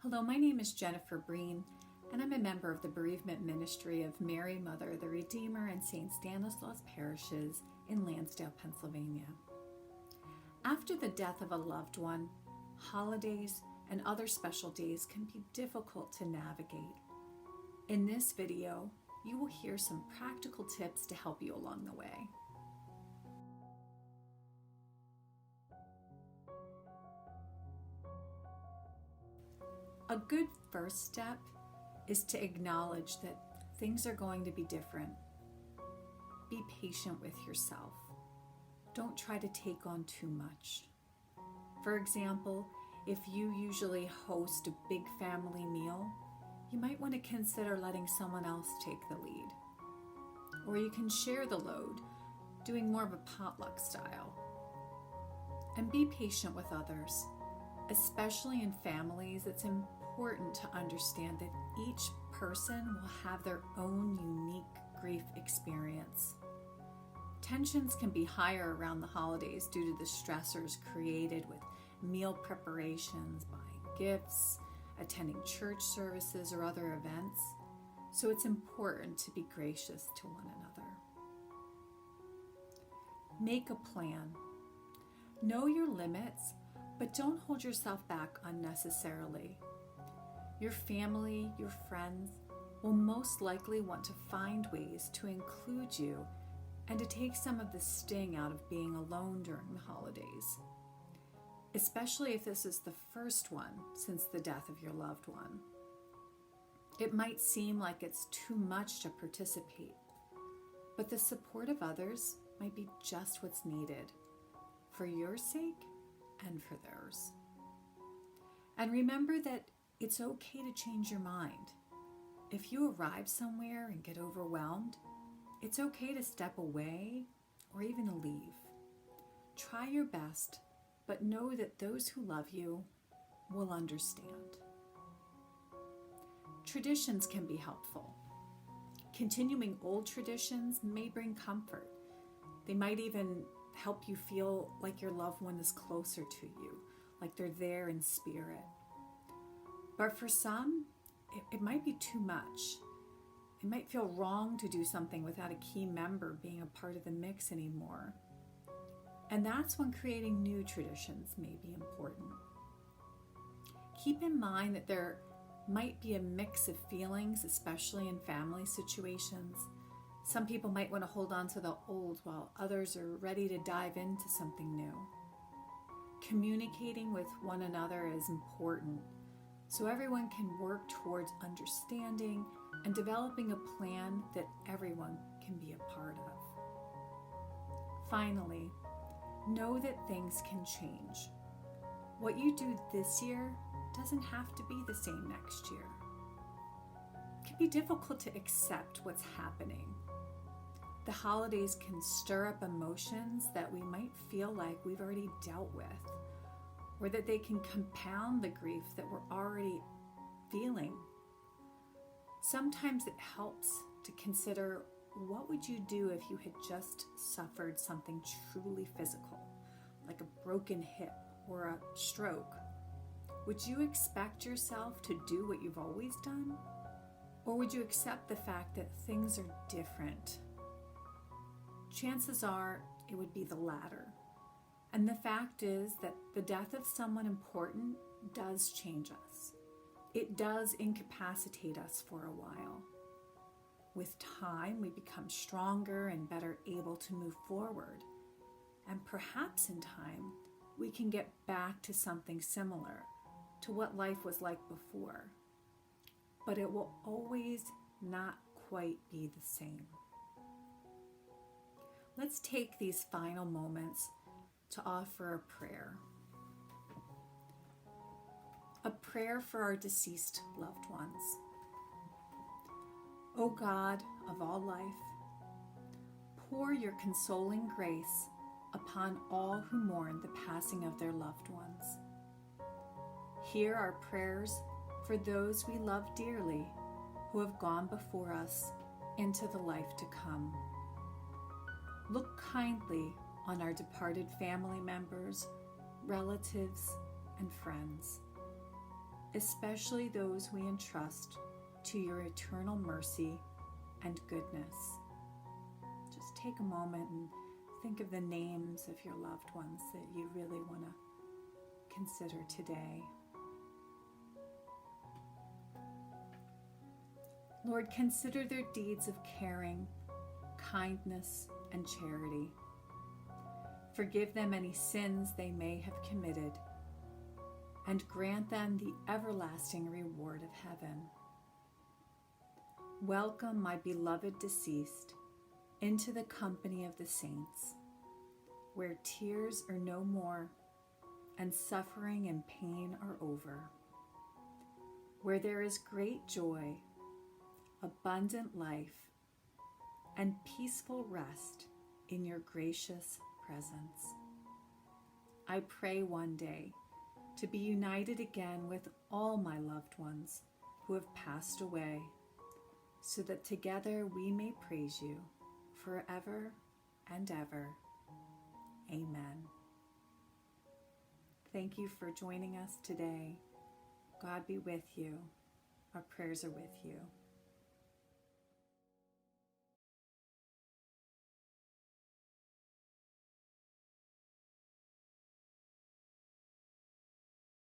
Hello, my name is Jennifer Breen, and I'm a member of the Bereavement Ministry of Mary, Mother, the Redeemer, and St. Stanislaus parishes in Lansdale, Pennsylvania. After the death of a loved one, holidays and other special days can be difficult to navigate. In this video, you will hear some practical tips to help you along the way. A good first step is to acknowledge that things are going to be different. Be patient with yourself. Don't try to take on too much. For example, if you usually host a big family meal, you might want to consider letting someone else take the lead. Or you can share the load, doing more of a potluck style. And be patient with others. Especially in families, it's important to understand that each person will have their own unique grief experience. Tensions can be higher around the holidays due to the stressors created with meal preparations, buying gifts, attending church services or other events. So it's important to be gracious to one another. Make a plan. Know your limits, but don't hold yourself back unnecessarily. Your family, your friends will most likely want to find ways to include you and to take some of the sting out of being alone during the holidays, especially if this is the first one since the death of your loved one. It might seem like it's too much to participate, but the support of others might be just what's needed for your sake and for theirs. And remember that it's okay to change your mind. If you arrive somewhere and get overwhelmed, it's okay to step away or even to leave. Try your best, but know that those who love you will understand. Traditions can be helpful. Continuing old traditions may bring comfort. They might even help you feel like your loved one is closer to you, like they're there in spirit. But for some, it might be too much. It might feel wrong to do something without a key member being a part of the mix anymore. And that's when creating new traditions may be important. Keep in mind that there might be a mix of feelings, especially in family situations. Some people might want to hold on to the old while others are ready to dive into something new. Communicating with one another is important, so everyone can work towards understanding and developing a plan that everyone can be a part of. Finally, know that things can change. What you do this year doesn't have to be the same next year. It can be difficult to accept what's happening. The holidays can stir up emotions that we might feel like we've already dealt with, or that they can compound the grief that we're already feeling. Sometimes it helps to consider, what would you do if you had just suffered something truly physical, like a broken hip or a stroke? Would you expect yourself to do what you've always done? Or would you accept the fact that things are different? Chances are it would be the latter. And the fact is that the death of someone important does change us. It does incapacitate us for a while. With time, we become stronger and better able to move forward. And perhaps in time, we can get back to something similar to what life was like before. But it will always not quite be the same. Let's take these final moments to offer a prayer. A prayer for our deceased loved ones. O God of all life, pour your consoling grace upon all who mourn the passing of their loved ones. Hear our prayers for those we love dearly who have gone before us into the life to come. Look kindly on our departed family members, relatives, and friends. especially those we entrust to your eternal mercy and goodness. Just take a moment and think of the names of your loved ones that you really want to consider today. Lord, consider their deeds of caring, kindness, and charity. Forgive them any sins they may have committed, and grant them the everlasting reward of heaven. Welcome my beloved deceased into the company of the saints, where tears are no more, and suffering and pain are over, where there is great joy, abundant life, and peaceful rest in your gracious presence. I pray one day to be united again with all my loved ones who have passed away, so that together we may praise you forever and ever. Amen. Thank you for joining us today. God be with you. Our prayers are with you.